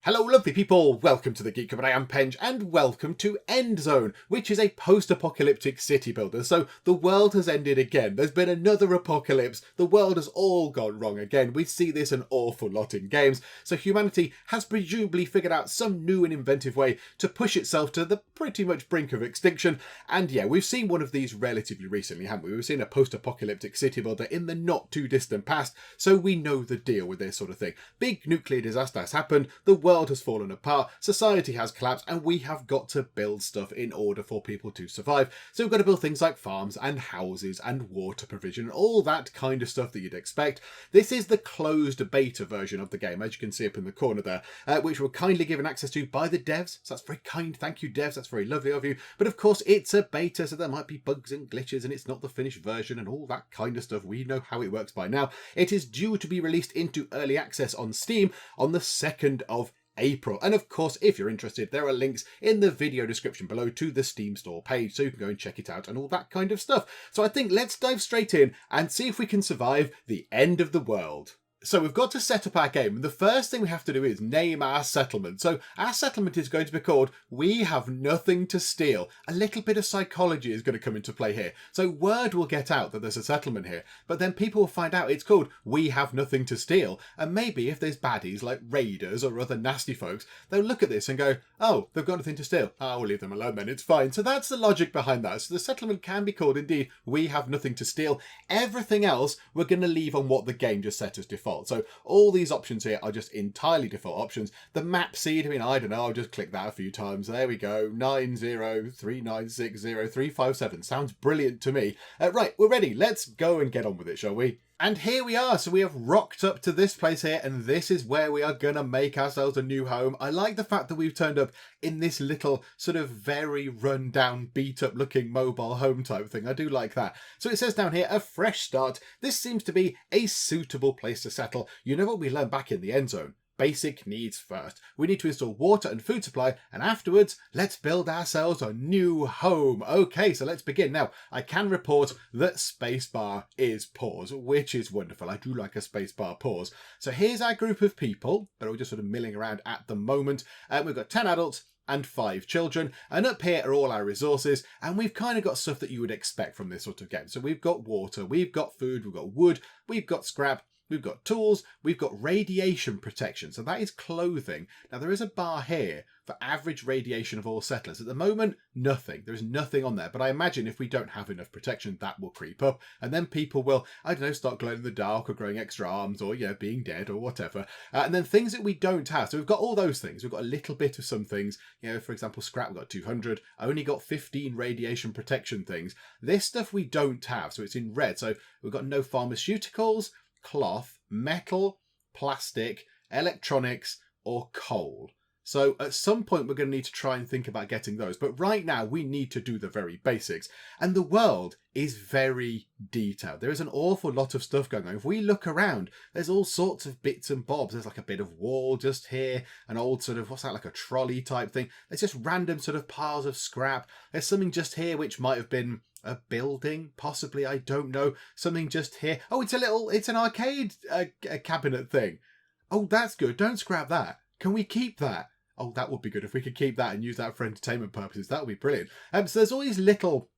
Hello lovely people, welcome to the Geek, but I am Penge, and welcome to Endzone, which is a post-apocalyptic city builder. So the world has ended again, there's been another apocalypse, the world has all gone wrong again. We see this an awful lot in games, so humanity has presumably figured out some new and inventive way to push itself to the pretty much brink of extinction. And yeah, we've seen one of these relatively recently, haven't we? We've seen a post-apocalyptic city builder in the not too distant past, so we know the deal with this sort of thing. Big nuclear disaster has happened, the world has fallen apart, society has collapsed, and we have got to build stuff in order for people to survive. So we've got to build things like farms and houses and water provision, all that kind of stuff that you'd expect. This is the closed beta version of the game, as you can see up in the corner there, which we're kindly given access to by the devs. So that's very kind, thank you devs, that's very lovely of you. But of course it's a beta, so there might be bugs and glitches and it's not the finished version and all that kind of stuff. We know how it works by now. It is due to be released into early access on Steam on the 2nd of April. And of course, if you're interested, there are links in the video description below to the Steam store page, so you can go and check it out and all that kind of stuff. So I think let's dive straight in and see if we can survive the end of the world. So we've got to set up our game, and the first thing we have to do is name our settlement. So our settlement is going to be called We Have Nothing to Steal. A little bit of psychology is going to come into play here. So word will get out that there's a settlement here, but then people will find out it's called We Have Nothing to Steal. And maybe if there's baddies like raiders or other nasty folks, they'll look at this and go, oh, they've got nothing to steal. Oh, we'll leave them alone then, it's fine. So that's the logic behind that. So the settlement can be called indeed We Have Nothing to Steal. Everything else we're going to leave on what the game just set as default. So all these options here are just entirely default options. The map seed, I mean, I don't know, I'll just click that a few times. There we go. 9039600357. Sounds brilliant to me. Right, we're ready. Let's go and get on with it, shall we? And here we are, so we have rocked up to this place here, and this is where we are going to make ourselves a new home. I like the fact that we've turned up in this little sort of very run-down, beat-up looking mobile home type thing. I do like that. So it says down here, a fresh start. This seems to be a suitable place to settle. You know what we learned back in the Endzone? Basic needs first. We need to install water and food supply, and afterwards, let's build ourselves a new home. Okay, so let's begin. Now, I can report that spacebar is pause, which is wonderful. I do like a spacebar pause. So here's our group of people that are just sort of milling around at the moment. We've got 10 adults and 5 children, and up here are all our resources, and we've kind of got stuff that you would expect from this sort of game. So we've got water, we've got food, we've got wood, we've got scrap, we've got tools, we've got radiation protection, so that is clothing. Now there is a bar here for average radiation of all settlers. At the moment, nothing. There is nothing on there, but I imagine if we don't have enough protection, that will creep up, and then people will, I don't know, start glowing in the dark or growing extra arms or, yeah, being dead or whatever. And then things that we don't have. So we've got all those things. We've got a little bit of some things. You know, for example, scrap, we've got 200. I only got 15 radiation protection things. This stuff we don't have, so it's in red. So we've got no pharmaceuticals, cloth, metal, plastic, electronics, or coal. So at some point we're going to need to try and think about getting those. But right now we need to do the very basics. And the world is very detailed. There is an awful lot of stuff going on. If we look around, there's all sorts of bits and bobs. There's like a bit of wall just here, an old sort of, what's that, like a trolley type thing. There's just random sort of piles of scrap. There's something just here which might have been a building, possibly, I don't know. Something just here. Oh, it's an arcade a cabinet thing. Oh, that's good. Don't scrap that. Can we keep that? Oh, that would be good if we could keep that and use that for entertainment purposes. That would be brilliant. So there's all these little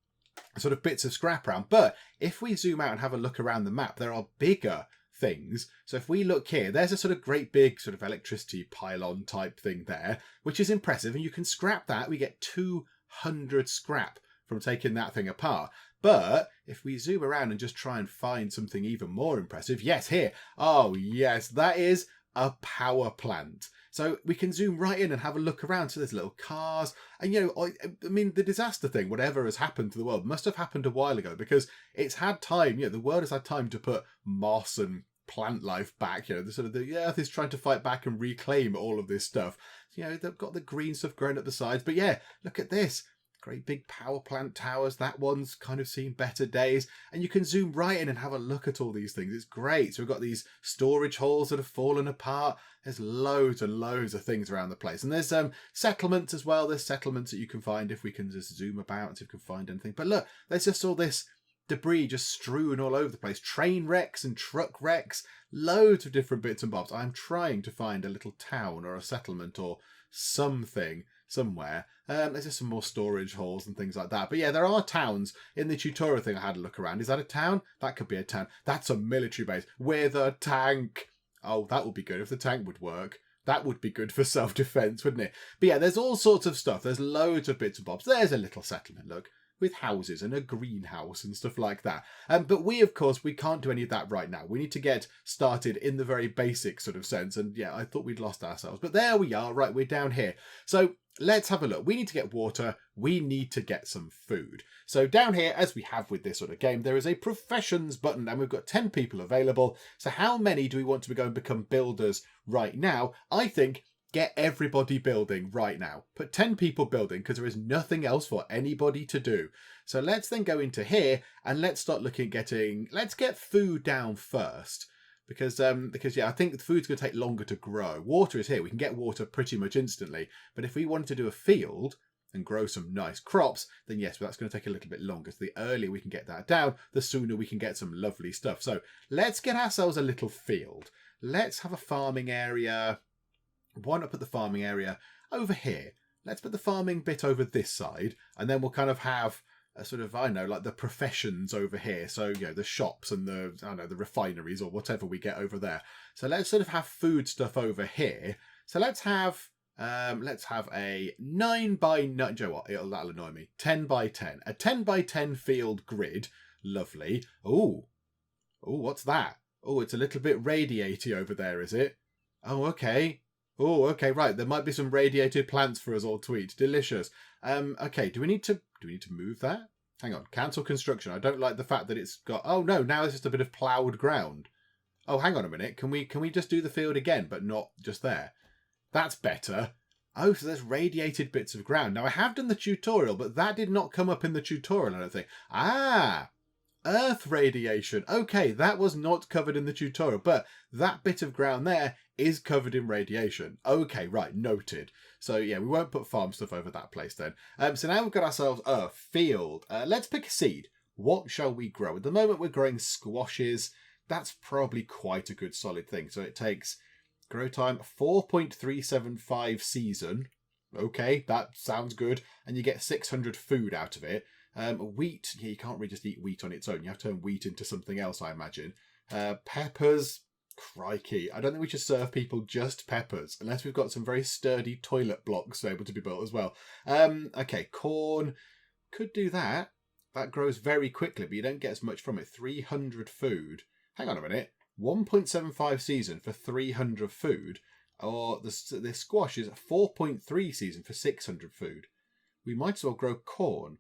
sort of bits of scrap around. But if we zoom out and have a look around the map, there are bigger things. So if we look here, there's a sort of great big sort of electricity pylon type thing there, which is impressive. And you can scrap that. We get 200 scrap from taking that thing apart. But if we zoom around and just try and find something even more impressive, yes, here. Oh, yes, that is a power plant. So we can zoom right in and have a look around. So there's little cars. And, you know, I mean, the disaster thing, whatever has happened to the world, must have happened a while ago because it's had time, you know, the world has had time to put moss and plant life back. You know, the Earth is trying to fight back and reclaim all of this stuff. You know, they've got the green stuff growing at the sides. But yeah, look at this. Great big power plant towers. That one's kind of seen better days. And you can zoom right in and have a look at all these things. It's great. So we've got these storage halls that have fallen apart. There's loads and loads of things around the place. And there's settlements as well. There's settlements that you can find if we can just zoom about and see if we can find anything. But look, there's just all this debris just strewn all over the place. Train wrecks and truck wrecks, loads of different bits and bobs. I'm trying to find a little town or a settlement or something somewhere. There's just some more storage halls and things like that. But yeah, there are towns in the tutorial thing I had a look around. Is that a town? That could be a town. That's a military base with a tank. Oh, that would be good if the tank would work. That would be good for self-defense, wouldn't it? But yeah, there's all sorts of stuff. There's loads of bits and bobs. There's a little settlement, look, with houses and a greenhouse and stuff like that. But we, of course, we can't do any of that right now. We need to get started in the very basic sort of sense. And yeah, I thought we'd lost ourselves. But there we are. Right, we're down here. So let's have a look. We need to get water. We need to get some food. So down here, as we have with this sort of game, there is a professions button and we've got 10 people available. So how many do we want to go and become builders right now? I think get everybody building right now. Put 10 people building because there is nothing else for anybody to do. So let's then go into here and let's start looking at getting, let's get food down first. Because yeah, I think the food's going to take longer to grow. Water is here. We can get water pretty much instantly. But if we wanted to do a field and grow some nice crops, then yes, but that's going to take a little bit longer. So the earlier we can get that down, the sooner we can get some lovely stuff. So let's get ourselves a little field. Let's have a farming area. Why not put the farming area over here? Let's put the farming bit over this side. And then we'll kind of have a sort of, I don't know, like the professions over here. So, you know, the shops and the, I don't know, the refineries or whatever we get over there. So let's sort of have food stuff over here. So let's have a 9 by 9, do you know what? That'll annoy me. 10 by 10. A 10 by 10 field grid. Lovely. Oh, what's that? Oh, it's a little bit radiaty over there, is it? Oh, okay. Oh, okay, right. There might be some radiated plants for us all to eat. Delicious. Okay, do we need to move that? Hang on. Cancel construction. I don't like the fact that it's got, oh no, now it's just a bit of ploughed ground. Oh, hang on a minute. Can we just do the field again, but not just there? That's better. Oh, so there's radiated bits of ground. Now, I have done the tutorial, but that did not come up in the tutorial, I don't think. Ah, earth radiation. Okay, that was not covered in the tutorial, but that bit of ground there is covered in radiation. Okay, right, noted. So yeah, we won't put farm stuff over that place then. So now we've got ourselves a field. Let's pick a seed. What shall we grow? At the moment, we're growing squashes. That's probably quite a good solid thing. So it takes grow time 4.375 season. Okay, that sounds good. And you get 600 food out of it. Wheat, yeah, you can't really just eat wheat on its own. You have to turn wheat into something else, I imagine. Peppers, crikey. I don't think we should serve people just peppers, unless we've got some very sturdy toilet blocks able to be built as well. Okay, corn, could do that. That grows very quickly, but you don't get as much from it. 300 food. Hang on a minute. 1.75 season for 300 food. Or the squash is 4.3 season for 600 food. We might as well grow corn.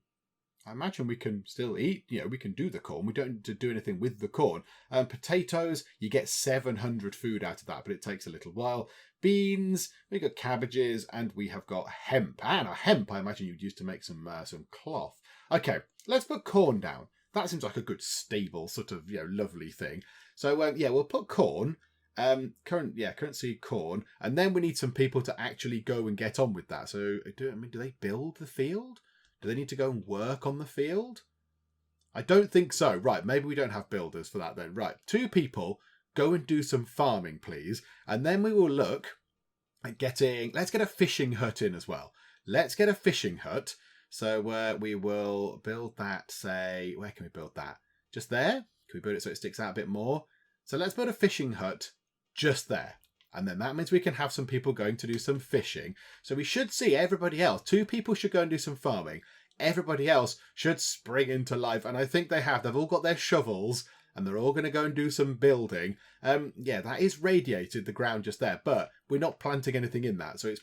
I imagine we can still eat, you know, we can do the corn. We don't need to do anything with the corn. Potatoes, you get 700 food out of that, but it takes a little while. Beans, we've got cabbages, and we have got hemp. And a hemp, I imagine you'd use to make some cloth. Okay, let's put corn down. That seems like a good stable sort of, you know, lovely thing. So, yeah, we'll put corn. Current seed corn. And then we need some people to actually go and get on with that. So, do they build the field? Do they need to go and work on the field? I don't think so. Right, maybe we don't have builders for that then. Right, 2 people, go and do some farming, please. And then we will look at getting... Let's get a fishing hut in as well. Let's get a fishing hut. So we will build that, say... Where can we build that? Just there? Can we build it so it sticks out a bit more? So let's build a fishing hut just there. And then that means we can have some people going to do some fishing. So we should see everybody else. 2 people should go and do some farming. Everybody else should spring into life. And I think they have. They've all got their shovels. And they're all going to go and do some building. Yeah, that is radiated, the ground just there. But we're not planting anything in that. So it's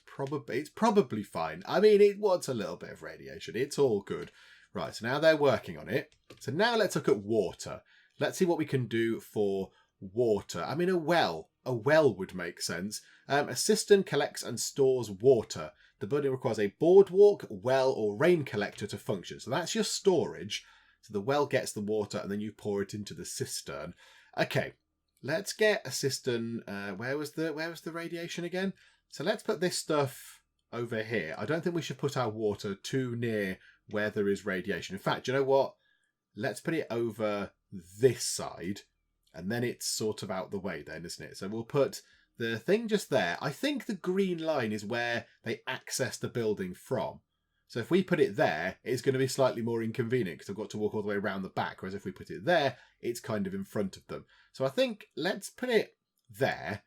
probably fine. I mean, it wants a little bit of radiation. It's all good. Right, so now they're working on it. So now let's look at water. Let's see what we can do for water. I mean, a well would make sense. A cistern collects and stores water. The building requires a boardwalk, well, or rain collector to function. So that's your storage. So the well gets the water and then you pour it into the cistern. Okay, let's get a cistern. Where was the radiation again? So let's put this stuff over here. I don't think we should put our water too near where there is radiation. In fact, you know what? let's put it over this side, and then it's sort of out the way then, isn't it? So we'll put the thing just there. I think the green line is where they access the building from. So if we put it there, it's going to be slightly more inconvenient because I've got to walk all the way around the back. Whereas if we put it there, it's kind of in front of them. So I think let's put it there.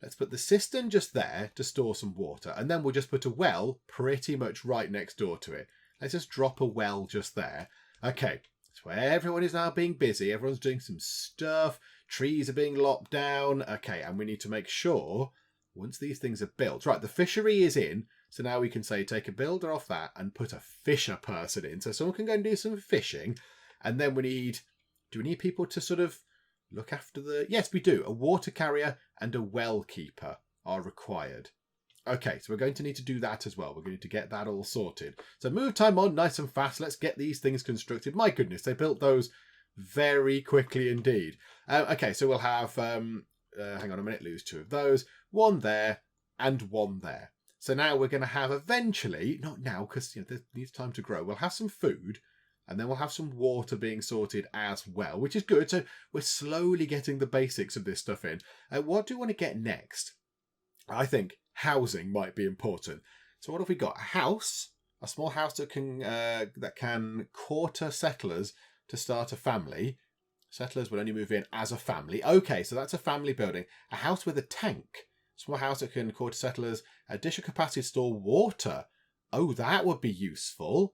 Let's put the cistern just there to store some water. And then we'll just put a well pretty much right next door to it. Let's just drop a well just there. Okay, that's where everyone is now being busy. Everyone's doing some stuff. Trees are being lopped down. Okay, and we need to make sure once these things are built. Right, the fishery is in. So now we can say take a builder off that and put a fisher person in. So someone can go and do some fishing. And then we need, do we need people to sort of look after the... Yes, we do. A water carrier and a well keeper are required. Okay, so we're going to need to do that as well. We're going to get that all sorted. So move time on nice and fast. Let's get these things constructed. My goodness, they built those very quickly indeed. Okay, so we'll have... hang on a minute, lose 2 of those. 1 there and 1 there. So now we're going to have eventually, not now because there needs time to grow, we'll have some food and then we'll have some water being sorted as well, which is good. So we're slowly getting the basics of this stuff in. What do we want to get next? I think housing might be important. So what have we got? A house, a small house that can quarter settlers to start a family. Settlers will only move in as a family. Okay, so that's a family building. A house with a tank. Small house that can quarter settlers, additional capacity to store water. Oh, that would be useful.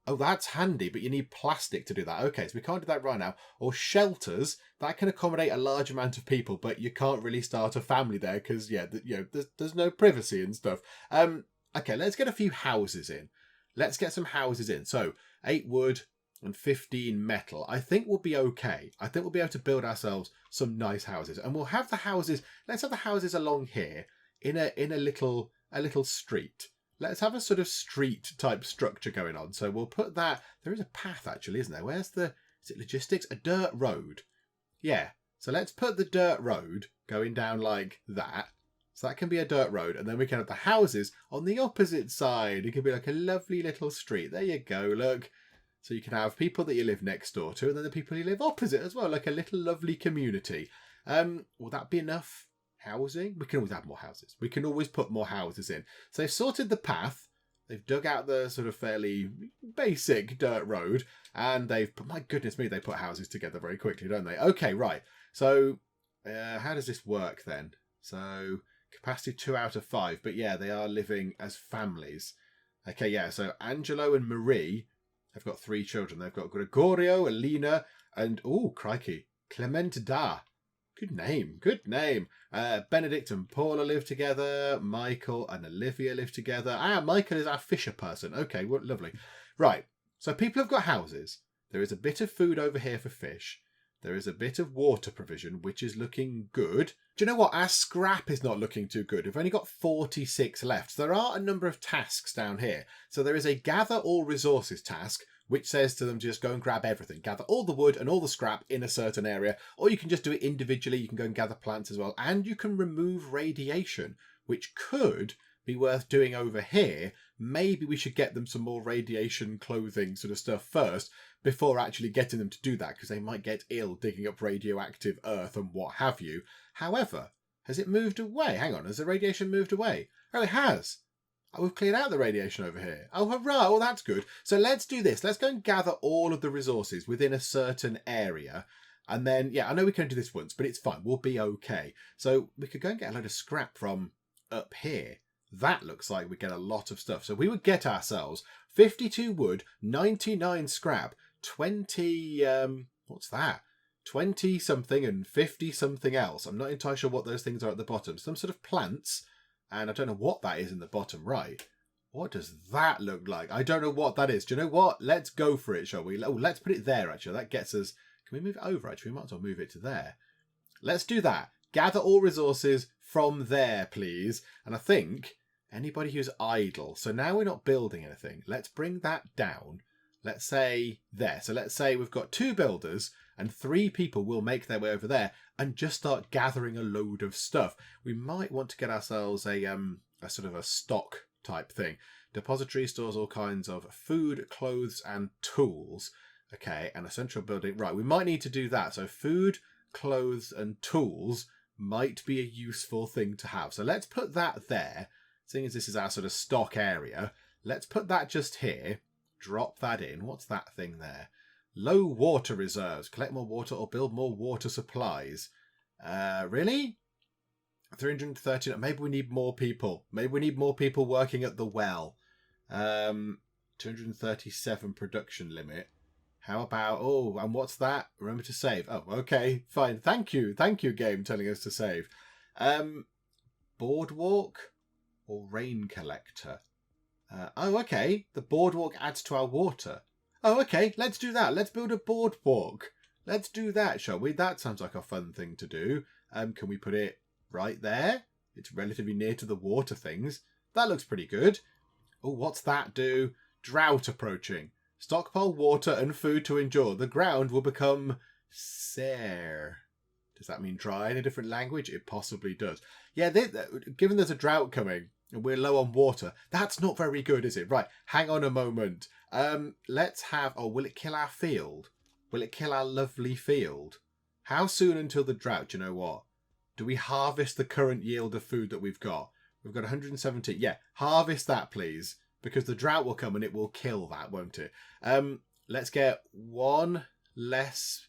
Oh, that's handy, but you need plastic to do that. Okay, so we can't do that right now. Or shelters, that can accommodate a large amount of people, but you can't really start a family there because, there's no privacy and stuff. Okay, let's get a few houses in. Let's get some houses in. So, 8 wood and 15 metal. I think we'll be okay. I think we'll be able to build ourselves some nice houses. And we'll have the houses, let's have the houses along here in a little street. Let's have a sort of street type structure going on. So we'll put that, there is a path actually, isn't there? Where's is it logistics? A dirt road. Yeah. So let's put the dirt road going down like that. So that can be a dirt road. And then we can have the houses on the opposite side. It could be like a lovely little street. There you go, look. So you can have people that you live next door to and then the people you live opposite as well, like a little lovely community. Will that be enough housing? We can always add more houses. We can always put more houses in. So they've sorted the path. They've dug out the sort of fairly basic dirt road and my goodness me, they put houses together very quickly, don't they? Okay, right. So how does this work then? So capacity 2 out of 5. But yeah, they are living as families. Okay, yeah. So Angelo and Marie... They've got 3 children. They've got Gregorio, Alina, and, oh, crikey, Clement Da. Good name, good name. Benedict and Paula live together. Michael and Olivia live together. Michael is our fisher person. Okay, well, lovely. Right, so people have got houses. There is a bit of food over here for fish. There is a bit of water provision, which is looking good. Do you know what? Our scrap is not looking too good. We've only got 46 left. There are a number of tasks down here. So there is a gather all resources task, which says to them just go and grab everything. Gather all the wood and all the scrap in a certain area. Or you can just do it individually. You can go and gather plants as well. And you can remove radiation, which could be worth doing over here. Maybe we should get them some more radiation clothing sort of stuff first before actually getting them to do that, because they might get ill digging up radioactive earth and what have you. However, has it moved away? Hang on, has the radiation moved away? Oh, it has. Oh, we've cleared out the radiation over here. Oh, hurrah. Oh, that's good. So let's do this. Let's go and gather all of the resources within a certain area. And then, yeah, I know we can do this once, but it's fine. We'll be okay. So we could go and get a load of scrap from up here. That looks like we get a lot of stuff. So we would get ourselves 52 wood, 99 scrap, 20, what's that? 20 something and 50 something else. I'm not entirely sure what those things are at the bottom. Some sort of plants. And I don't know what that is in the bottom right. What does that look like? I don't know what that is. Do you know what? Let's go for it, shall we? Oh, let's put it there, actually. That gets us... Can we move it over, actually? We might as well move it to there. Let's do that. Gather all resources from there, please. And I think anybody who's idle. So now we're not building anything. Let's bring that down. Let's say there. So let's say we've got 2 builders and 3 people will make their way over there and just start gathering a load of stuff. We might want to get ourselves a sort of a stock type thing. Depository stores all kinds of food, clothes and tools. Okay, and a central building. Right, we might need to do that. So food, clothes, and tools might be a useful thing to have. So let's put that there. Seeing as this is our sort of stock area, let's put that just here. Drop that in. What's that thing there? Low water reserves. Collect more water or build more water supplies. Really? 330. Maybe we need more people. Maybe we need more people working at the well. 237 production limit. How about, oh, and what's that? Remember to save. Oh, okay, fine. Thank you, game, telling us to save. Boardwalk or rain collector? Oh, okay. The boardwalk adds to our water. Oh, okay, let's do that. Let's build a boardwalk. Let's do that, shall we? That sounds like a fun thing to do. Can we put it right there? It's relatively near to the water things. That looks pretty good. Oh, what's that do? Drought approaching. Stockpile water and food to endure. The ground will become sere. Does that mean dry in a different language? It possibly does. Yeah, given there's a drought coming and we're low on water, that's not very good, is it? Right, hang on a moment. Let's have... Oh, will it kill our field? Will it kill our lovely field? How soon until the drought? Do you know what? Do we harvest the current yield of food that we've got? We've got 170. Yeah, harvest that, please. Because the drought will come and it will kill that, won't it? Let's get one less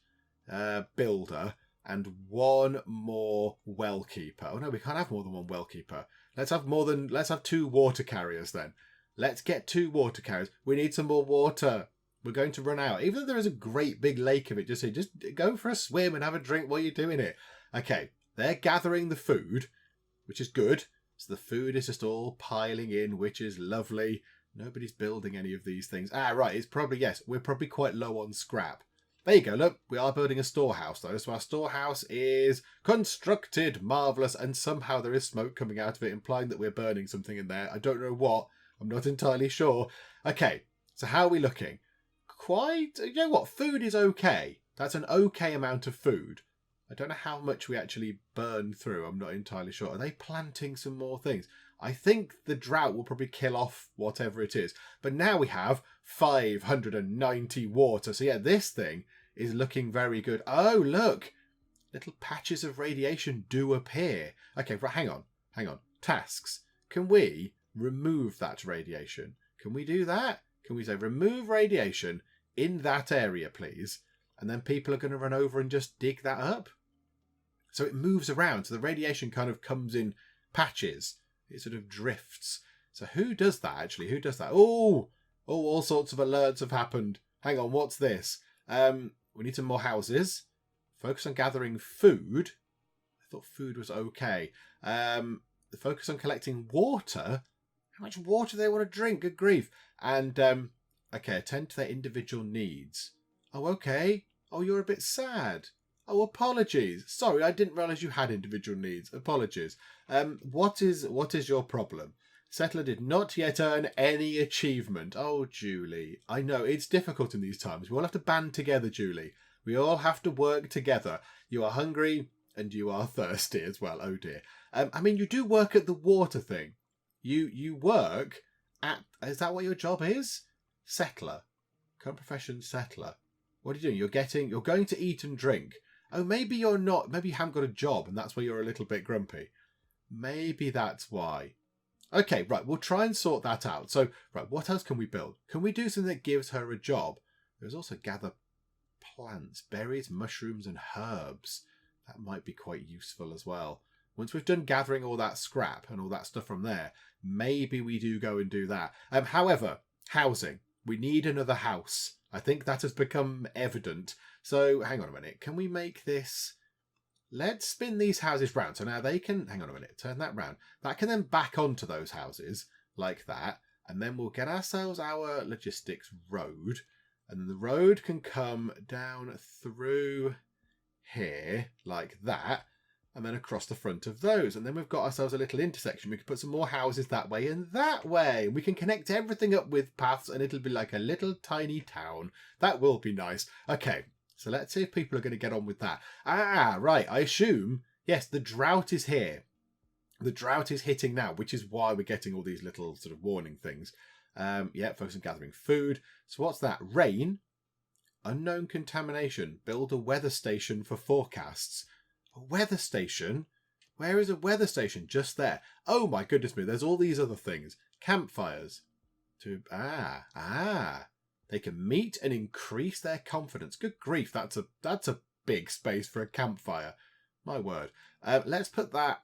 builder and one more well keeper. Oh no, we can't have more than one well keeper. Let's have 2 water carriers then. Let's get 2 water carriers. We need some more water. We're going to run out. Even though there is a great big lake of it, just go for a swim and have a drink while you're doing it. Okay, they're gathering the food, which is good. So the food is just all piling in, which is lovely. Nobody's building any of these things. Ah, right. It's probably, yes, we're probably quite low on scrap. There you go. Look, we are building a storehouse, though. So our storehouse is constructed. Marvellous. And somehow there is smoke coming out of it, implying that we're burning something in there. I don't know what. I'm not entirely sure. Okay. So how are we looking? Quite, you know what? Food is okay. That's an okay amount of food. I don't know how much we actually burn through. I'm not entirely sure. Are they planting some more things? I think the drought will probably kill off whatever it is. But now we have 590 water. So yeah, this thing is looking very good. Oh, look. Little patches of radiation do appear. Okay, right, hang on. Tasks. Can we remove that radiation? Can we do that? Can we say remove radiation in that area, please? And then people are going to run over and just dig that up. So it moves around. So the radiation kind of comes in patches. It sort of drifts. So who does that, actually? Who does that? Oh, all sorts of alerts have happened. Hang on, what's this? We need some more houses. Focus on gathering food. I thought food was okay. The focus on collecting water. How much water do they want to drink? Good grief. And, okay, attend to their individual needs. Oh, okay. Oh, you're a bit sad. Oh, apologies. Sorry, I didn't realise you had individual needs. Apologies. What is your problem? Settler did not yet earn any achievement. Oh, Julie. I know, it's difficult in these times. We all have to band together, Julie. We all have to work together. You are hungry and you are thirsty as well. Oh, dear. I mean, you do work at the water thing. You work at... Is that what your job is? Settler. Current profession, settler. What are you doing? You're going to eat and drink. Oh, maybe you're not. Maybe you haven't got a job and that's why you're a little bit grumpy. Maybe that's why. Okay, right. We'll try and sort that out. So, right, what else can we build? Can we do something that gives her a job? There's also gather plants, berries, mushrooms, and herbs. That might be quite useful as well. Once we've done gathering all that scrap and all that stuff from there, maybe we do go and do that. However, housing. We need another house. I think that has become evident. So, hang on a minute. Can we make this... Let's spin these houses round. So now they can... Hang on a minute. Turn that round. That can then back onto those houses like that. And then we'll get ourselves our logistics road. And then the road can come down through here like that. And then across the front of those. And then we've got ourselves a little intersection. We can put some more houses that way and that way. We can connect everything up with paths and it'll be like a little tiny town. That will be nice. Okay, so let's see if people are going to get on with that. Ah, right. I assume, yes, the drought is here. The drought is hitting now, which is why we're getting all these little sort of warning things. Yeah, focus on gathering food. So what's that? Rain. Unknown contamination. Build a weather station for forecasts. A weather station? Where is a weather station? Just there. Oh my goodness me, there's all these other things. Campfires. They can meet and increase their confidence. Good grief, that's a big space for a campfire. My word. Let's put that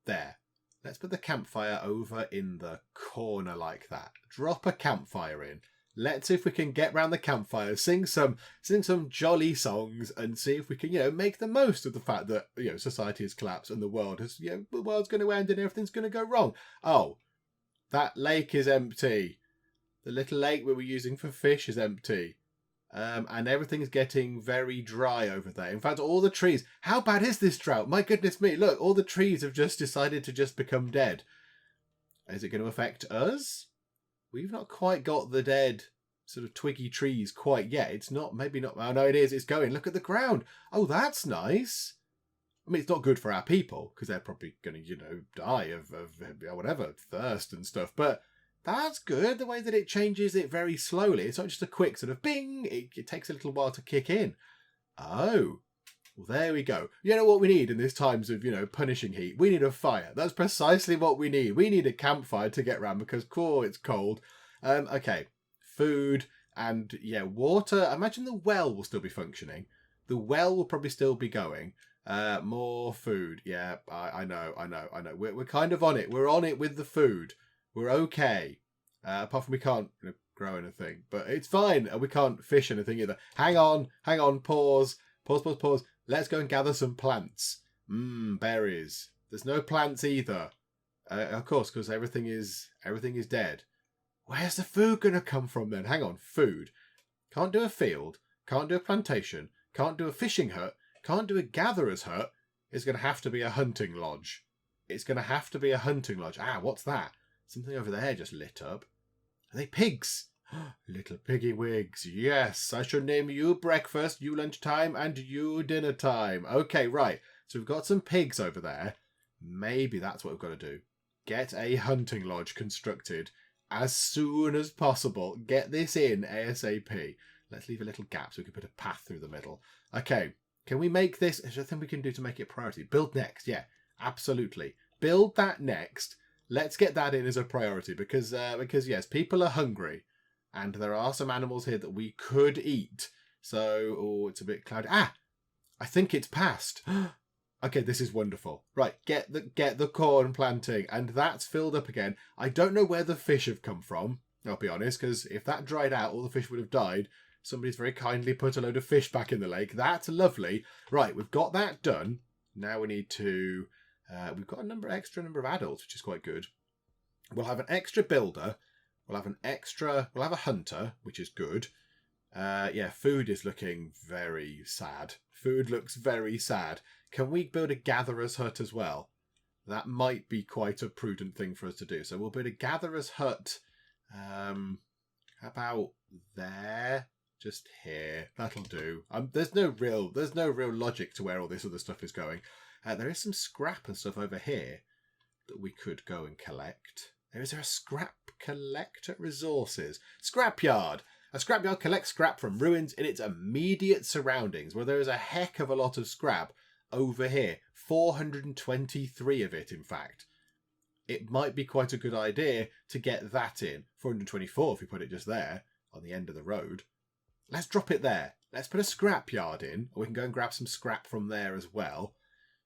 there. Let's put the campfire over in the corner like that. Drop a campfire in. Let's see if we can get round the campfire, sing some jolly songs, and see if we can, make the most of the fact that, society has collapsed and the world has, the world's going to end and everything's going to go wrong. Oh, that lake is empty. The little lake we were using for fish is empty. And everything's getting very dry over there. In fact, all the trees... How bad is this drought? My goodness me, look, all the trees have just decided to just become dead. Is it going to affect us? We've not quite got the dead sort of twiggy trees quite yet. It's not, maybe not... Oh, no, it is. It's going. Look at the ground. Oh, that's nice. I mean, it's not good for our people, because they're probably going to, die of whatever, thirst and stuff. But... that's good, the way that it changes it very slowly. It's not just a quick sort of bing. It takes a little while to kick in. Oh, well, there we go. You know what we need in these times of, punishing heat? We need a fire. That's precisely what we need. We need a campfire to get round because, it's cold. Okay, food and, water. I imagine the well will still be functioning. The well will probably still be going. More food. Yeah, I know. We're kind of on it. We're on it with the food. We're okay. Apart from we can't grow anything. But it's fine. We can't fish anything either. Hang on. Pause. Let's go and gather some plants. Berries. There's no plants either. Of course, because everything is dead. Where's the food going to come from then? Hang on. Food. Can't do a field. Can't do a plantation. Can't do a fishing hut. Can't do a gatherer's hut. It's going to have to be a hunting lodge. Ah, what's that? Something over there just lit up. Are they pigs? Little piggy wigs. Yes, I shall name you breakfast, you lunchtime, and you dinner time. Okay, right. So we've got some pigs over there. Maybe that's what we've got to do. Get a hunting lodge constructed as soon as possible. Get this in ASAP. Let's leave a little gap so we can put a path through the middle. Okay, can we make this? Is there anything we can do to make it a priority? Build next. Yeah, absolutely. Build that next. Let's get that in as a priority because yes, people are hungry and there are some animals here that we could eat. So, it's a bit cloudy. Ah, I think it's passed. Okay, this is wonderful. Right, get the corn planting and that's filled up again. I don't know where the fish have come from, I'll be honest, because if that dried out, all the fish would have died. Somebody's very kindly put a load of fish back in the lake. That's lovely. Right, we've got that done. Now we need to... we've got extra number of adults, which is quite good. We'll have an extra builder. We'll have a hunter, which is good. Food is looking very sad. Food looks very sad. Can we build a gatherer's hut as well? That might be quite a prudent thing for us to do. So we'll build a gatherer's hut. How about there? Just here. That'll do. There's no real logic to where all this other stuff is going. There is some scrap and stuff over here that we could go and collect. Is there a scrap collector? Resources. Scrapyard. A scrapyard collects scrap from ruins in its immediate surroundings, where there is a heck of a lot of scrap over here. 423 of it, in fact. It might be quite a good idea to get that in. 424 if we put it just there, on the end of the road. Let's drop it there. Let's put a scrapyard in. Or we can go and grab some scrap from there as well.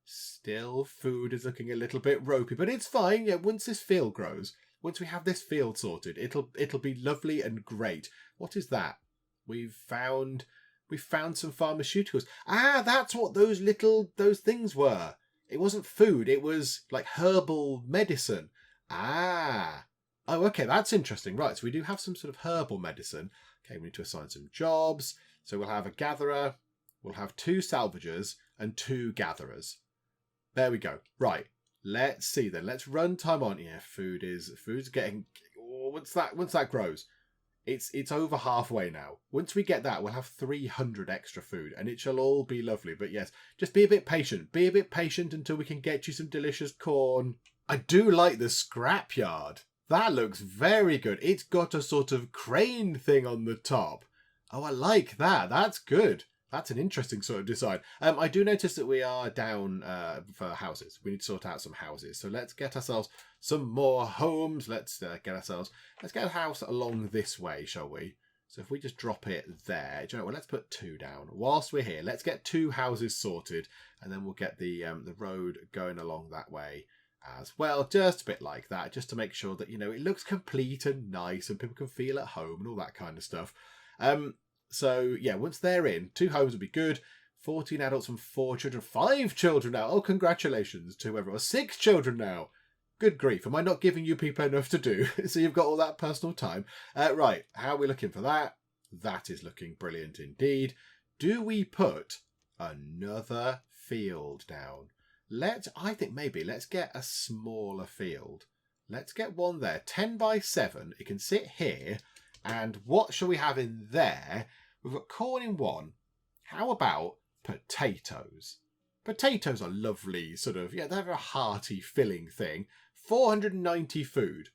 Still, food is looking a little bit ropey, but it's fine. Yeah, once this field grows, once we have this field sorted, it'll be lovely and great. What is that? We found some pharmaceuticals. Ah, that's what those things were. It wasn't food. It was like herbal medicine. Ah. Oh, okay, that's interesting. Right, so we do have some sort of herbal medicine. Okay, we need to assign some jobs. So we'll have a gatherer, we'll have 2 salvagers, and 2 gatherers. There we go. Right. Let's see then. Let's run time on. Yeah, food's getting... once that grows, it's over halfway now. Once we get that, we'll have 300 extra food, and it shall all be lovely. But yes, just be a bit patient. Be a bit patient until we can get you some delicious corn. I do like the scrapyard. That looks very good. It's got a sort of crane thing on the top. Oh, I like that. That's good. That's an interesting sort of design. I do notice that we are down for houses. We need to sort out some houses. So let's get ourselves some more homes. Let's get a house along this way, shall we? So if we just drop it there, do you know what? Let's put 2 down. Whilst we're here, let's get 2 houses sorted, and then we'll get the road going along that way as well, just a bit like that, just to make sure that, you know, it looks complete and nice and people can feel at home and all that kind of stuff. So yeah, once they're in, 2 homes would be good. 14 adults and 4 children, 5 children now. Oh, congratulations to everyone. 6 children now. Good grief, am I not giving you people enough to do? So you've got all that personal time. Right, how are we looking for that? That is looking brilliant indeed. Do we put another field down? I think maybe let's get a smaller field. Let's get one there, 10 by 7. It can sit here. And what shall we have in there? We've got corn in one. How about potatoes? Potatoes are lovely, sort of, yeah, they're a hearty, filling thing. 490 food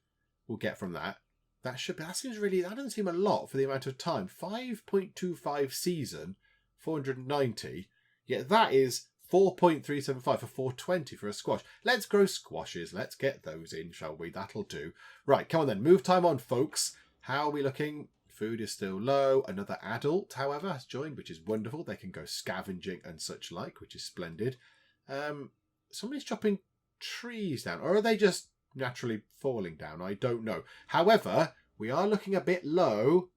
we'll get from that. That doesn't seem a lot for the amount of time. 5.25 season, 490. Yeah, that is 4.375 for 420 for a squash. Let's grow squashes. Let's get those in, shall we? That'll do. Right, come on then. Move time on, folks. How are we looking? Food is still low. Another adult, however, has joined, which is wonderful. They can go scavenging and such like, which is splendid. Somebody's chopping trees down, or are they just naturally falling down? I don't know. However, we are looking a bit low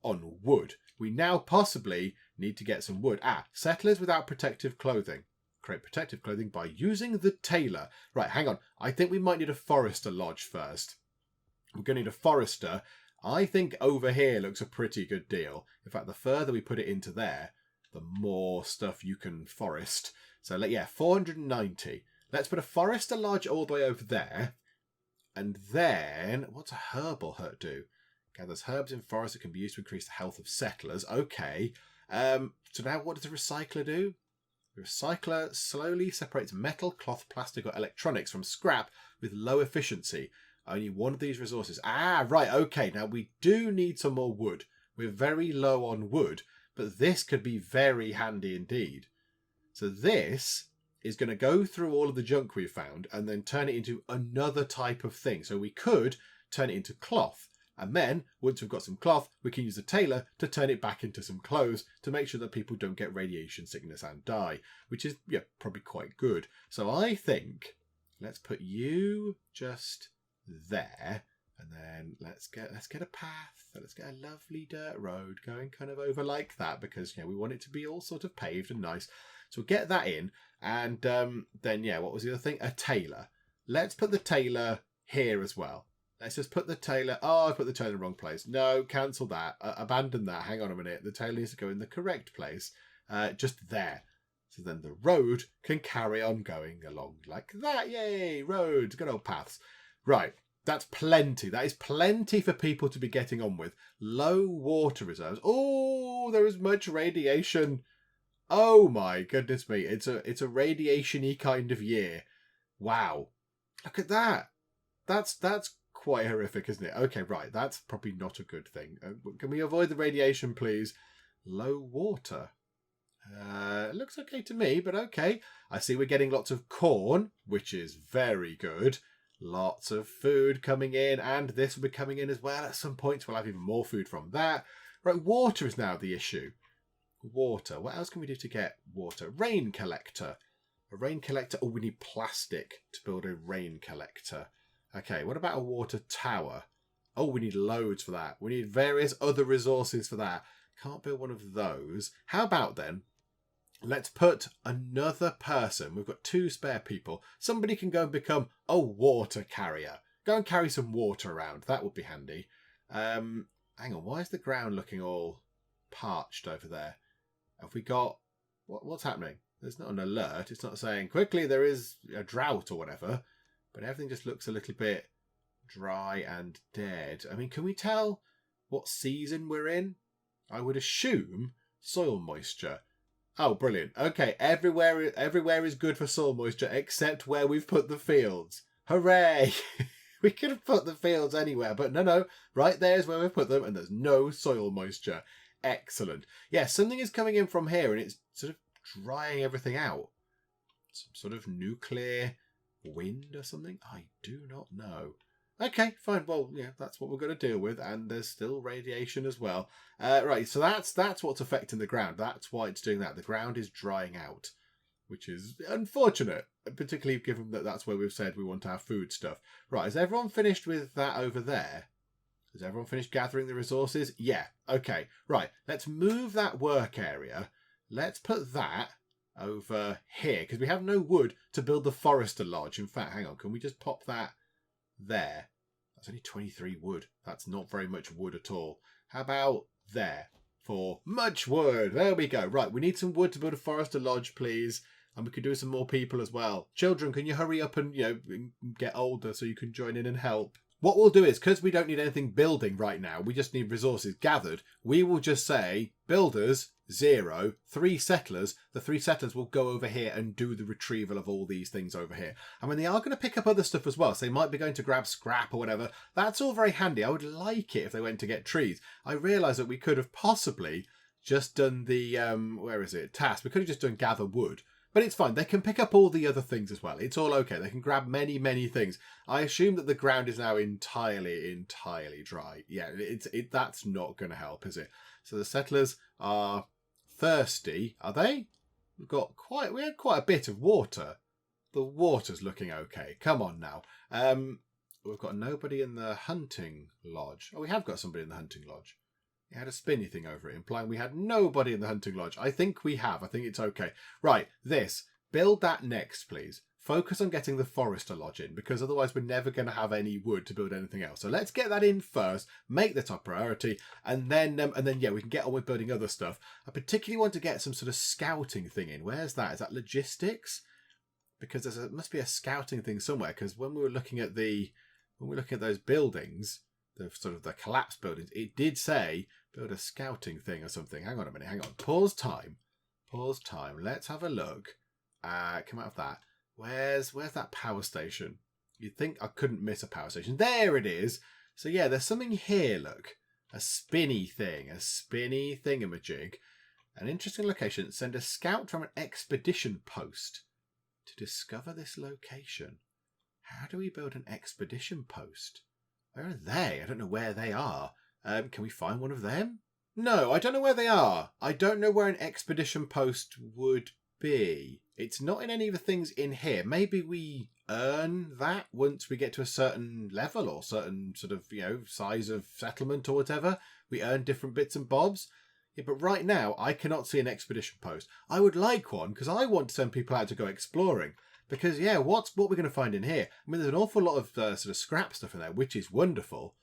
on wood. We now possibly need to get some wood. Settlers without protective clothing. Create protective clothing by using the tailor. Right, hang on. I think we might need a forester lodge first. We're going to need a forester. I think over here looks a pretty good deal. In fact, the further we put it into there, the more stuff you can forest. So, yeah, 490. Let's put a forester lodge all the way over there. And then, what's a herbal hut do? Gathers herbs in forests that can be used to increase the health of settlers. Okay. So now what does a recycler do? The recycler slowly separates metal, cloth, plastic, or electronics from scrap with low efficiency. Only one of these resources. Right, okay. Now, we do need some more wood. We're very low on wood, but this could be very handy indeed. So this is going to go through all of the junk we've found and then turn it into another type of thing. So we could turn it into cloth. And then, once we've got some cloth, we can use the tailor to turn it back into some clothes to make sure that people don't get radiation sickness and die, which is, yeah, probably quite good. So I think, let's put you just there, and then let's get a path. Let's get a lovely dirt road going kind of over like that, because, you know, we want it to be all sort of paved and nice. So we'll get that in, and then, yeah, what was the other thing? A tailor. Let's put the tailor here as well. Let's just put the tailor... Oh, I put the tailor in the wrong place. No, cancel that. Abandon that. Hang on a minute. The tailor needs to go in the correct place. Just there. So then the road can carry on going along like that. Yay! Roads. Good old paths. Right. That's plenty. That is plenty for people to be getting on with. Low water reserves. Oh, there is much radiation. Oh my goodness me. It's a radiation-y kind of year. Wow. Look at that. That's quite horrific, isn't it? Okay, right. That's probably not a good thing. Can we avoid the radiation, please? Low water. It looks okay to me, but okay. I see we're getting lots of corn, which is very good. Lots of food coming in, and this will be coming in as well at some point. We'll have even more food from that. Right, water is now the issue. Water. What else can we do to get water? Rain collector. A rain collector. Oh, we need plastic to build a rain collector. Okay, what about a water tower? Oh, we need loads for that. We need various other resources for that. Can't build one of those. How about then, let's put another person. We've got 2 spare people. Somebody can go and become a water carrier. Go and carry some water around. That would be handy. Hang on, why is the ground looking all parched over there? Have we got... What's happening? There's not an alert. It's not saying, quickly, there is a drought or whatever. But everything just looks a little bit dry and dead. I mean, can we tell what season we're in? I would assume soil moisture. Oh, brilliant. Okay, everywhere is good for soil moisture except where we've put the fields. Hooray! We could have put the fields anywhere, but no. Right there is where we've put them, and there's no soil moisture. Excellent. Yeah, something is coming in from here and it's sort of drying everything out. Some sort of nuclear wind or something? I do not know. Okay, fine. Well, yeah, that's what we're going to deal with. And there's still radiation as well. Right, so that's what's affecting the ground. That's why it's doing that. The ground is drying out, which is unfortunate, particularly given that that's where we've said we want our food stuff. Right, has everyone finished with that over there? Has everyone finished gathering the resources? Yeah, okay. Right, let's move that work area. Let's put that over here, because we have no wood to build the forester lodge. In fact, hang on, can we just pop that there? That's only 23 wood. That's not very much wood at all. How about there for much wood? There we go. Right, we need some wood to build a forester lodge, please. And we could do some more people as well. Children, can you hurry up and, get older so you can join in and help? What we'll do is, because we don't need anything building right now, we just need resources gathered, we will just say, builders, 0, 3 settlers. The 3 settlers will go over here and do the retrieval of all these things over here. I mean, they are going to pick up other stuff as well, so they might be going to grab scrap or whatever. That's all very handy. I would like it if they went to get trees. I realise that we could have possibly just done the, task. We could have just done gather wood. But it's fine. They can pick up all the other things as well. It's all okay. They can grab many, many things. I assume that the ground is now entirely dry. Yeah, that's not going to help, is it? So the settlers are thirsty. Are they? We had quite a bit of water. The water's looking okay. Come on now. We've got nobody in the hunting lodge. Oh, we have got somebody in the hunting lodge. It had a spinny thing over it, implying we had nobody in the hunting lodge. I think we have. I think it's okay. Right, build that next, please. Focus on getting the forester lodge in, because otherwise we're never going to have any wood to build anything else. So let's get that in first, make the top priority, and then we can get on with building other stuff. I particularly want to get some sort of scouting thing in. Where's that? Is that logistics? Because there must be a scouting thing somewhere, because when we were looking at those buildings, the collapsed buildings, it did say build a scouting thing or something. Hang on a minute, hang on. Pause time. Let's have a look. Come out of that. Where's that power station? You'd think I couldn't miss a power station. There it is. So yeah, there's something here, look. A spinny thingamajig. An interesting location. Send a scout from an expedition post to discover this location. How do we build an expedition post? Where are they? I don't know where they are. Can we find one of them? No, I don't know where they are. I don't know where an expedition post would be. It's not in any of the things in here. Maybe we earn that once we get to a certain level or certain sort of, size of settlement or whatever. We earn different bits and bobs. Yeah, but right now, I cannot see an expedition post. I would like one because I want to send people out to go exploring. Because, what we're going to find in here? I mean, there's an awful lot of sort of scrap stuff in there, which is wonderful.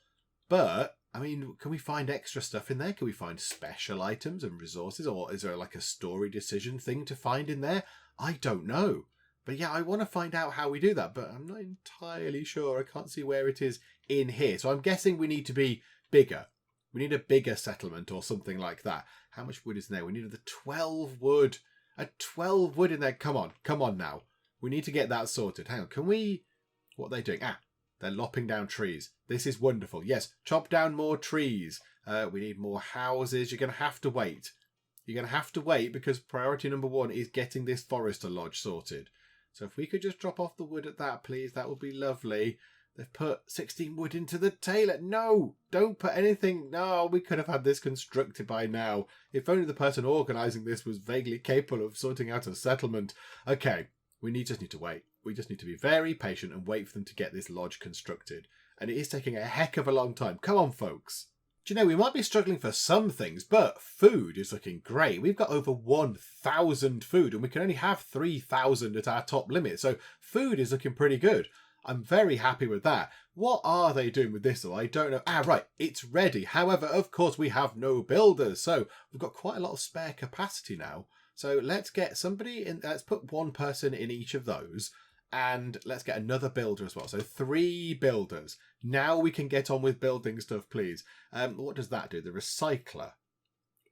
But, I mean, can we find extra stuff in there? Can we find special items and resources? Or is there like a story decision thing to find in there? I don't know. But yeah, I want to find out how we do that. But I'm not entirely sure. I can't see where it is in here. So I'm guessing we need to be bigger. We need a bigger settlement or something like that. How much wood is in there? We need the 12 wood. 12 wood in there. Come on now. We need to get that sorted. Hang on, can we... What are they doing? They're lopping down trees. This is wonderful. Yes, chop down more trees. We need more houses. You're going to have to wait. Because priority number 1 is getting this forester lodge sorted. So if we could just drop off the wood at that, please, that would be lovely. They've put 16 wood into the tailor. No, don't put anything. No, we could have had this constructed by now. If only the person organising this was vaguely capable of sorting out a settlement. Okay. We just need to wait. We just need to be very patient and wait for them to get this lodge constructed. And it is taking a heck of a long time. Come on, folks. Do you know, we might be struggling for some things, but food is looking great. We've got over 1,000 food, and we can only have 3,000 at our top limit. So food is looking pretty good. I'm very happy with that. What are they doing with this, though? I don't know. Right, it's ready. However, of course, we have no builders. So we've got quite a lot of spare capacity now. So let's get somebody in, let's put one person in each of those, and let's get another builder as well. So 3 builders. Now we can get on with building stuff, please. What does that do? The recycler.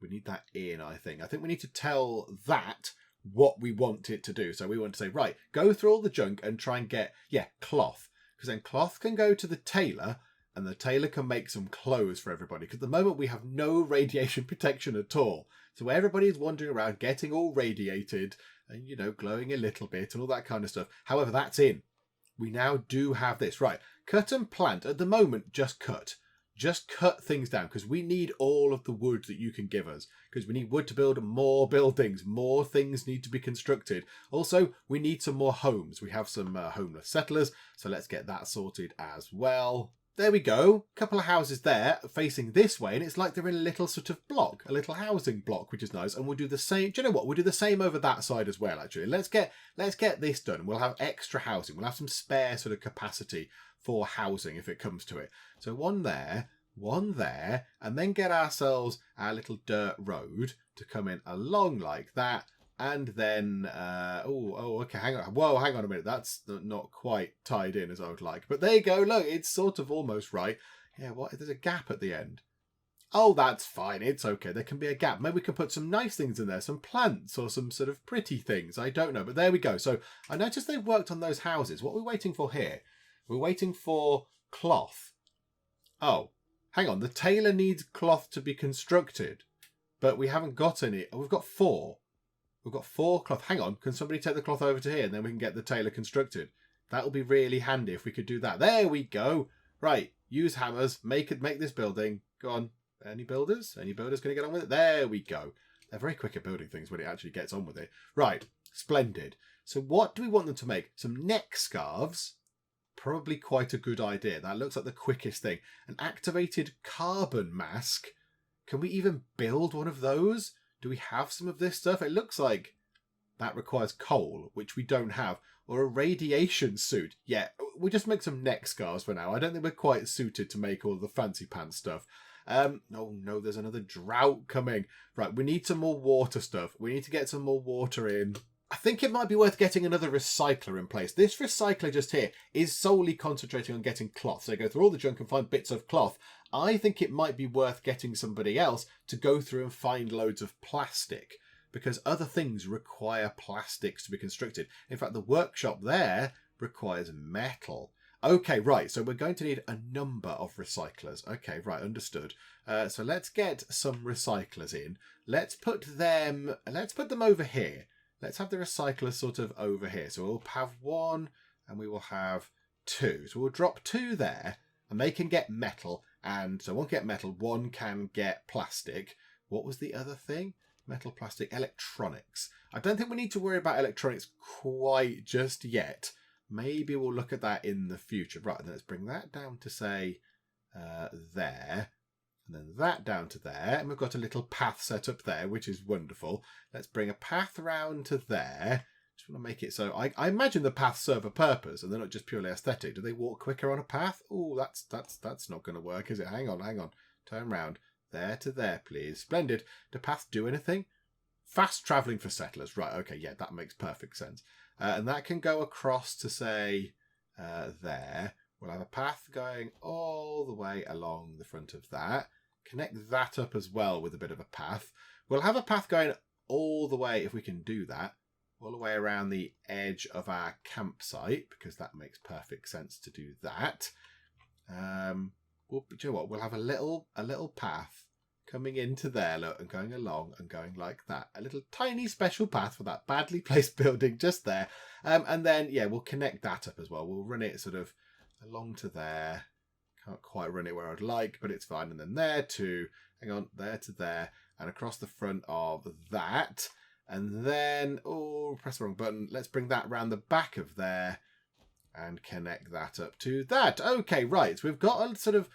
We need that in, I think. I think we need to tell that what we want it to do. So we want to say, right, go through all the junk and try and get, cloth. Because then cloth can go to the tailor, and the tailor can make some clothes for everybody. Because at the moment we have no radiation protection at all. So everybody is wandering around getting all radiated and, you know, glowing a little bit and all that kind of stuff. However, that's in. We now do have this. Right, cut and plant. At the moment, just cut. Just cut things down because we need all of the wood that you can give us. Because we need wood to build more buildings. More things need to be constructed. Also, we need some more homes. We have some homeless settlers. So let's get that sorted as well. There we go. A couple of houses there facing this way. And it's like they're in a little sort of block. A little housing block, which is nice. And we'll do the same. Do you know what? We'll do the same over that side as well, actually. Let's get this done. We'll have extra housing. We'll have some spare sort of capacity for housing if it comes to it. So one there, and then get ourselves our little dirt road to come in along like that. And then, okay, hang on. Whoa, hang on a minute. That's not quite tied in as I would like. But there you go. Look, it's sort of almost right. Yeah, what? There's a gap at the end. Oh, that's fine. It's okay. There can be a gap. Maybe we can put some nice things in there, some plants or some sort of pretty things. I don't know. But there we go. So I noticed they've worked on those houses. What are we waiting for here? We're waiting for cloth. Oh, hang on. The tailor needs cloth to be constructed. But we haven't got any. Oh, we've got 4. We've got 4 cloth. Hang on. Can somebody take the cloth over to here and then we can get the tailor constructed? That will be really handy if we could do that. There we go. Right. Use hammers. Make this building. Go on. Any builders? Any builders going to get on with it? There we go. They're very quick at building things when it actually gets on with it. Right. Splendid. So what do we want them to make? Some neck scarves. Probably quite a good idea. That looks like the quickest thing. An activated carbon mask. Can we even build one of those? Do we have some of this stuff? It looks like that requires coal, which we don't have. Or a radiation suit. Yeah, we'll just make some neck scarves for now. I don't think we're quite suited to make all the fancy pants stuff. Oh no, there's another drought coming. Right, we need some more water stuff. We need to get some more water in. I think it might be worth getting another recycler in place. This recycler just here is solely concentrating on getting cloth. So go through all the junk and find bits of cloth. I think it might be worth getting somebody else to go through and find loads of plastic because other things require plastics to be constructed. In fact, the workshop there requires metal. Okay, right. So we're going to need a number of recyclers. Okay, right. Understood. So let's get some recyclers in. Let's put them over here. Let's have the recyclers sort of over here. So we'll have 1 and we will have 2. So we'll drop 2 there and they can get metal. And so 1 can get metal, 1 can get plastic. What was the other thing? Metal, plastic, electronics. I don't think we need to worry about electronics quite just yet. Maybe we'll look at that in the future. Right, then let's bring that down to, say, there. And then that down to there. And we've got a little path set up there, which is wonderful. Let's bring a path round to there. Just want to make it so... I imagine the paths serve a purpose, and they're not just purely aesthetic. Do they walk quicker on a path? Oh, that's not going to work, is it? Hang on. Turn round. There to there, please. Splendid. Do paths do anything? Fast travelling for settlers. Right, okay, yeah, that makes perfect sense. And that can go across to, say, there. We'll have a path going all the way along the front of that. Connect that up as well with a bit of a path. We'll have a path going all the way, if we can do that, all the way around the edge of our campsite, because that makes perfect sense to do that. Do you know what? We'll have a little path coming into there, look, and going along and going like that. A little tiny special path for that badly placed building just there. And then, yeah, we'll connect that up as well. We'll run it sort of along to there. Can't quite run it where I'd like, but it's fine. And then there to, hang on, there to there. And across the front of that. And then, oh, press the wrong button. Let's bring that round the back of there and connect that up to that. Okay, right. So we've got a sort of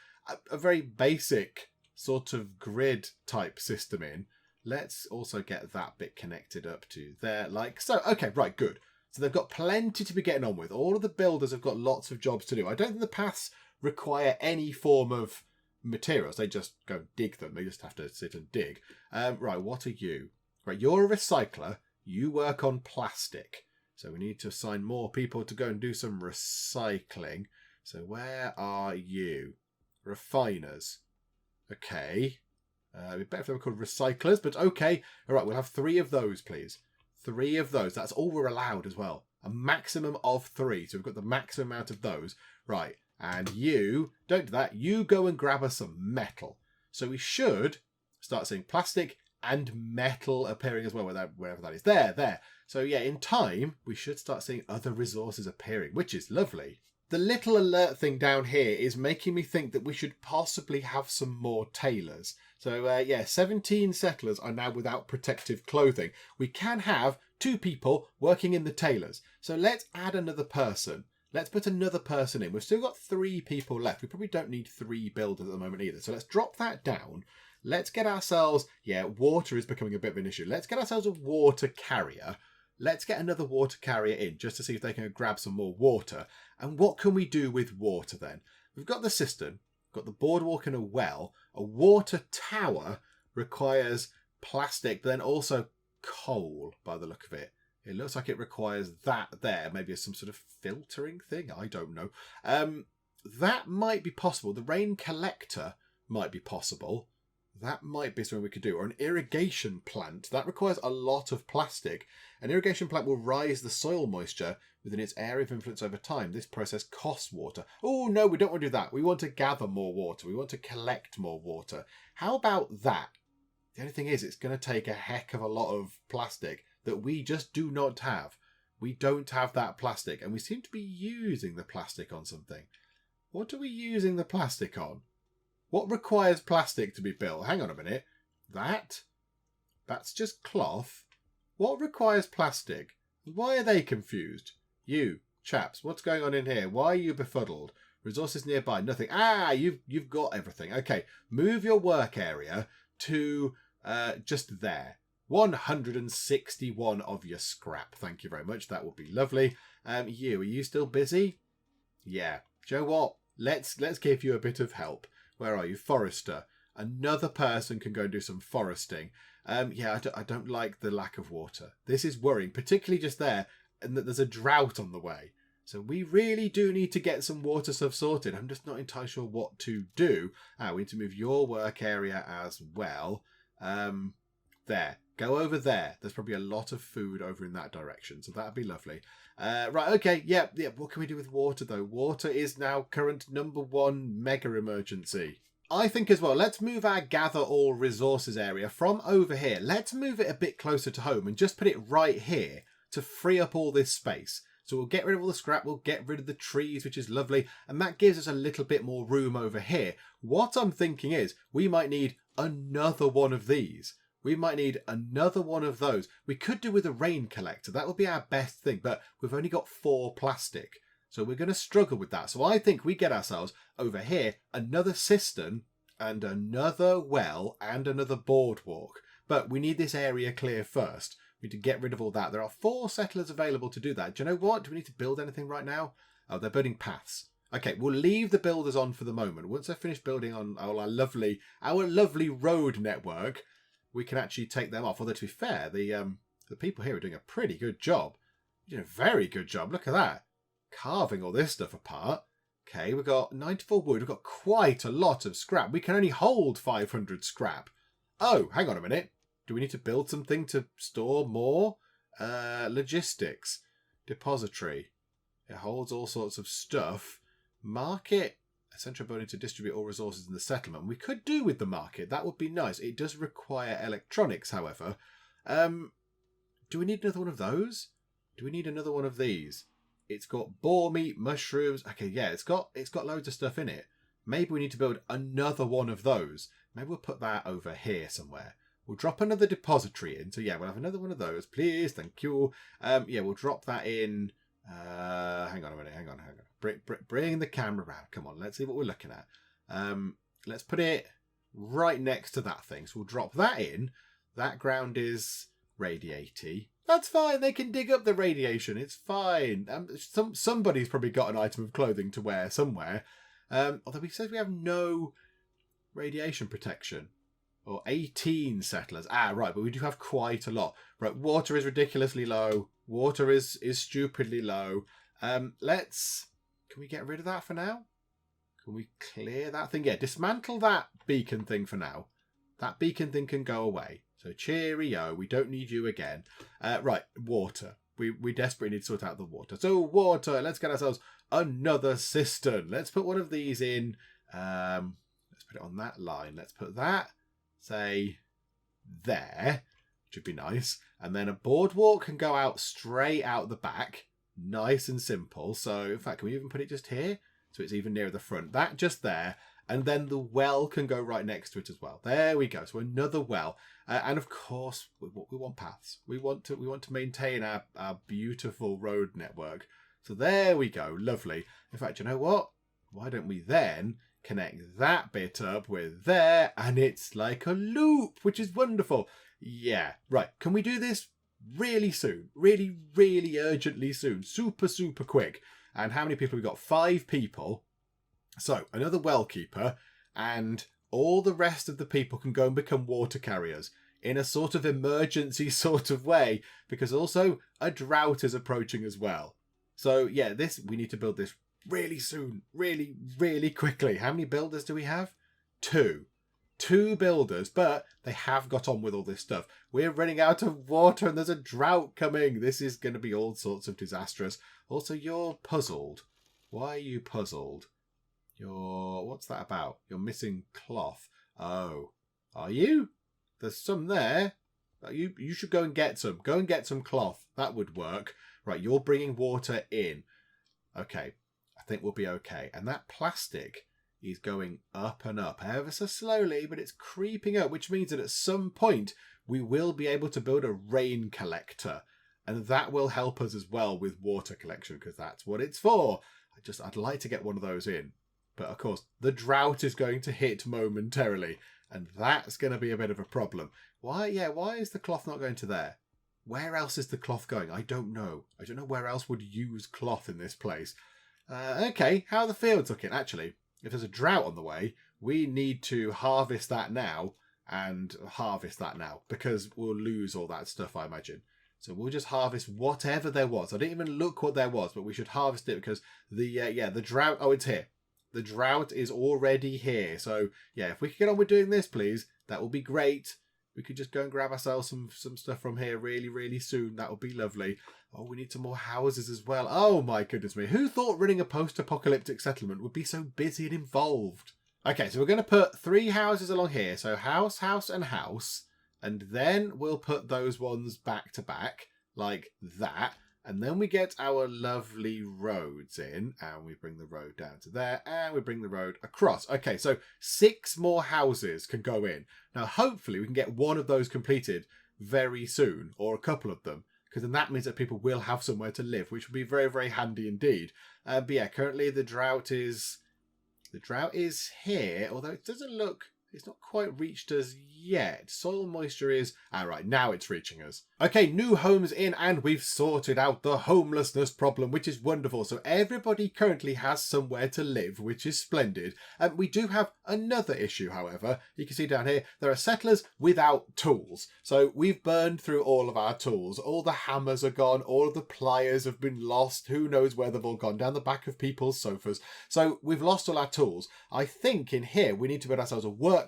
a very basic sort of grid type system in. Let's also get that bit connected up to there like so. Okay, right, good. So they've got plenty to be getting on with. All of the builders have got lots of jobs to do. I don't think the paths require any form of materials. They just go dig them. They just have to sit and dig. Right, what are you? Right, you're a recycler. You work on plastic. So we need to assign more people to go and do some recycling. So where are you? Refiners. Okay. It'd be better if they were called recyclers, but okay. All right, we'll have 3 of those, please. 3 of those. That's all we're allowed as well. A maximum of 3. So we've got the maximum amount of those. Right. And you, don't do that. You go and grab us some metal. So we should start seeing plastic and metal appearing as well, wherever that is. There. So yeah, in time, we should start seeing other resources appearing, which is lovely. The little alert thing down here is making me think that we should possibly have some more tailors. So yeah, 17 settlers are now without protective clothing. We can have 2 people working in the tailors. So let's add another person. Let's put another person in. We've still got 3 people left. We probably don't need 3 builders at the moment either. So let's drop that down. Let's get ourselves... Yeah, water is becoming a bit of an issue. Let's get ourselves a water carrier. Let's get another water carrier in just to see if they can grab some more water. And what can we do with water then? We've got the cistern, got the boardwalk and a well. A water tower requires plastic, but then also coal by the look of it. It looks like it requires that there. Maybe it's some sort of filtering thing. I don't know. That might be possible. The rain collector might be possible. That might be something we could do. Or an irrigation plant. That requires a lot of plastic. An irrigation plant will rise the soil moisture within its area of influence over time. This process costs water. Oh, no, we don't want to do that. We want to gather more water. We want to collect more water. How about that? The only thing is, it's going to take a heck of a lot of plastic that we just do not have. We don't have that plastic, and we seem to be using the plastic on something. What are we using the plastic on? What requires plastic to be built? Hang on a minute. That's just cloth. What requires plastic? Why are they confused? You, chaps, what's going on in here? Why are you befuddled? Resources nearby, nothing. Ah, you've got everything. Okay, move your work area to just there. 161 of your scrap. Thank you very much. That would be lovely. Are you still busy? Yeah. Do you know what? Let's give you a bit of help. Where are you? Forester. Another person can go and do some foresting. Yeah, I don't like the lack of water. This is worrying, particularly just there, and that there's a drought on the way. So we really do need to get some water stuff sorted. I'm just not entirely sure what to do. We need to move your work area as well. There. Go over there. There's probably a lot of food over in that direction, so that'd be lovely. Right, okay, yeah. What can we do with water, though? Water is now current #1 mega emergency. I think as well, let's move our gather all resources area from over here. Let's move it a bit closer to home and just put it right here to free up all this space. So we'll get rid of all the scrap, we'll get rid of the trees, which is lovely, and that gives us a little bit more room over here. What I'm thinking is we might need another one of these. We might need another one of those. We could do with a rain collector. That would be our best thing, but we've only got 4 plastic. So we're going to struggle with that. So I think we get ourselves over here another cistern and another well and another boardwalk. But we need this area clear first. We need to get rid of all that. There are 4 settlers available to do that. Do you know what? Do we need to build anything right now? Oh, they're building paths. Okay, we'll leave the builders on for the moment. Once they're finished building on our lovely road network, we can actually take them off. Although, to be fair, the people here are doing a pretty good job. You know, very good job. Look at that. Carving all this stuff apart. Okay, we've got 94 wood. We've got quite a lot of scrap. We can only hold 500 scrap. Oh, hang on a minute. Do we need to build something to store more? Logistics. Depository. It holds all sorts of stuff. Market. A central building to distribute all resources in the settlement. We could do with the market. That would be nice. It does require electronics, however. Do we need another one of those? Do we need another one of these? It's got boar meat, mushrooms. Okay, yeah, it's got loads of stuff in it. Maybe we need to build another one of those. Maybe we'll put that over here somewhere. We'll drop another depository in. So yeah, we'll have another one of those, please. Thank you. Yeah, we'll drop that in. Hang on a minute. Hang on. Bring the camera around. Come on, let's see what we're looking at. Let's put it right next to that thing. So we'll drop that in. That ground is radiaty. That's fine. They can dig up the radiation. It's fine. Somebody's probably got an item of clothing to wear somewhere. Although we said we have no radiation protection. Or 18 settlers. Right, but we do have quite a lot. Right, water is ridiculously low. Water is stupidly low. Can we get rid of that for now? Can we clear that thing? Yeah, dismantle that beacon thing for now. That beacon thing can go away. So cheerio, we don't need you again. Right, water. we desperately need to sort out the water. So water, let's get ourselves another cistern. Let's put one of these in. Let's put it on that line. Let's put that, say, there, which would be nice. And then a boardwalk can go out straight out the back. Nice and simple. So, in fact, can we even put it just here? So it's even nearer the front. That just there. And then the well can go right next to it as well. There we go. So another well. And of course, we want paths. We want to maintain our beautiful road network. So there we go. Lovely. In fact, you know what? Why don't we then connect that bit up with there? And it's like a loop, which is wonderful. Yeah. Right. Can we do this really soon? Really, really urgently soon. Super, super quick. And how many people have we got? 5 people. So, another well keeper, and all the rest of the people can go and become water carriers in a sort of emergency sort of way, because also a drought is approaching as well. So, yeah, we need to build this really soon, really, really quickly. How many builders do we have? 2. 2 builders, but they have got on with all this stuff. We're running out of water and there's a drought coming. This is going to be all sorts of disastrous. Also, you're puzzled. Why are you puzzled? What's that about? You're missing cloth. Oh, are you? There's some there. You should go and get some. Go and get some cloth. That would work. Right, you're bringing water in. Okay, I think we'll be okay. And that plastic is going up and up ever so slowly, but it's creeping up, which means that at some point we will be able to build a rain collector. And that will help us as well with water collection, because that's what it's for. I'd like to get one of those in. But of course, the drought is going to hit momentarily, and that's going to be a bit of a problem. Why is the cloth not going to there? Where else is the cloth going? I don't know. I don't know where else would use cloth in this place. Okay, how are the fields looking? Actually, if there's a drought on the way, we need to harvest that now, because we'll lose all that stuff, I imagine. So we'll just harvest whatever there was. I didn't even look what there was, but we should harvest it because the drought... Oh, it's here. The drought is already here. So, yeah, if we could get on with doing this, please, that would be great. We could just go and grab ourselves some stuff from here really, really soon. That would be lovely. Oh, we need some more houses as well. Oh, my goodness me. Who thought running a post-apocalyptic settlement would be so busy and involved? Okay, so we're going to put 3 houses along here. So house, house, and house. And then we'll put those ones back to back like that. And then we get our lovely roads in, and we bring the road down to there, and we bring the road across. Okay, so 6 more houses can go in. Now, hopefully, we can get one of those completed very soon, or a couple of them, because then that means that people will have somewhere to live, which will be very, very handy indeed. But yeah, currently the drought is here, although it doesn't look... It's not quite reached us yet. Soil moisture is... right, now it's reaching us. Okay, new homes in, and we've sorted out the homelessness problem, which is wonderful. So everybody currently has somewhere to live, which is splendid. And we do have another issue, however. You can see down here, there are settlers without tools. So we've burned through all of our tools. All the hammers are gone. All of the pliers have been lost. Who knows where they've all gone? Down the back of people's sofas. So we've lost all our tools. I think in here, we need to build ourselves a workshop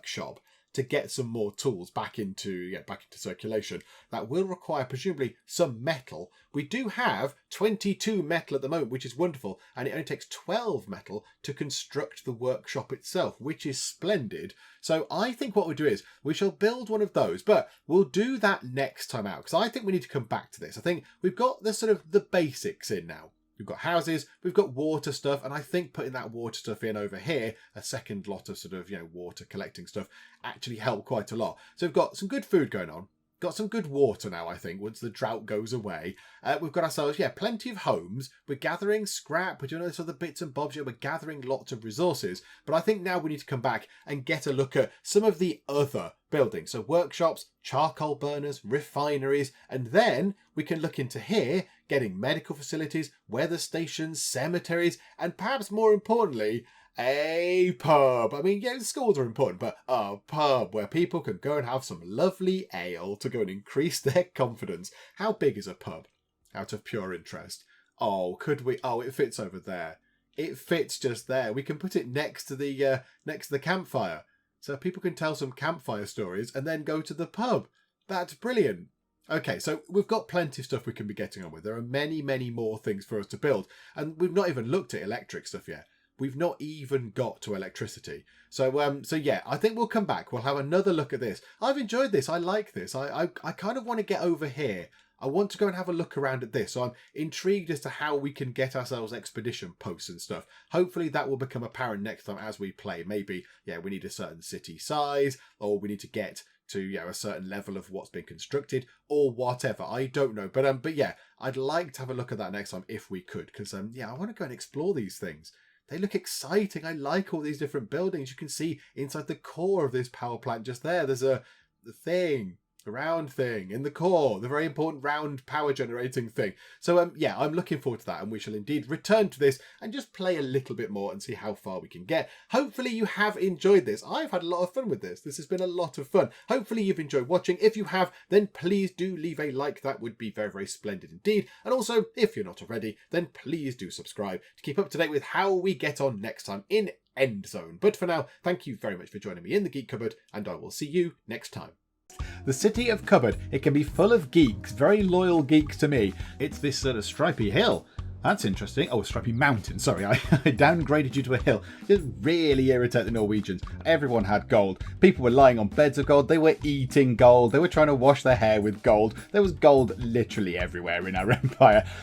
to get some more tools back into circulation. That will require presumably some metal. We do have 22 metal at the moment, which is wonderful, and it only takes 12 metal to construct the workshop itself, which is splendid. So I think what we'll do is we shall build one of those, but we'll do that next time out, because I think we need to come back to this. I think we've got the basics in now. We've got houses, we've got water stuff, and I think putting that water stuff in over here, a second lot of water collecting stuff, actually helped quite a lot. So we've got some good food going on. Got some good water now, I think, once the drought goes away. We've got ourselves, plenty of homes. We're gathering scrap. We're doing all this other bits and bobs. We're gathering lots of resources. But I think now we need to come back and get a look at some of the other buildings. So workshops, charcoal burners, refineries, and then we can look into here, getting medical facilities, weather stations, cemeteries, and perhaps more importantly, a pub. I mean, schools are important, but a pub where people can go and have some lovely ale to go and increase their confidence. How big is a pub? Out of pure interest. Oh, could we? Oh, it fits over there. It fits just there. We can put it next to the campfire, so people can tell some campfire stories and then go to the pub. That's brilliant. Okay, so we've got plenty of stuff we can be getting on with. There are many, many more things for us to build. And we've not even looked at electric stuff yet. We've not even got to electricity. So yeah, I think we'll come back. We'll have another look at this. I've enjoyed this. I like this. I kind of want to get over here. I want to go and have a look around at this. So I'm intrigued as to how we can get ourselves expedition posts and stuff. Hopefully that will become apparent next time as we play. Maybe, yeah, we need a certain city size, or we need to get to, you know, a certain level of what's been constructed or whatever. I don't know. But yeah, I'd like to have a look at that next time if we could. Because, yeah, I want to go and explore these things. They look exciting. I like all these different buildings. You can see inside the core of this power plant just there. There's a round thing in the core, the very important round power generating thing. So yeah, I'm looking forward to that, and we shall indeed return to this and just play a little bit more and see how far we can get. Hopefully you have enjoyed this. I've had a lot of fun with this. This has been a lot of fun. Hopefully you've enjoyed watching. If you have, then please do leave a like. That would be very, very splendid indeed. And also, if you're not already, then please do subscribe to keep up to date with how we get on next time in Endzone. But for now, thank you very much for joining me in the Geek Cupboard, and I will see you next time. The city of Cupboard, it can be full of geeks, very loyal geeks to me. It's this sort of stripy hill. That's interesting. Oh, a stripy mountain. Sorry, I downgraded you to a hill. Just really irritate the Norwegians. Everyone had gold. People were lying on beds of gold. They were eating gold. They were trying to wash their hair with gold. There was gold literally everywhere in our empire.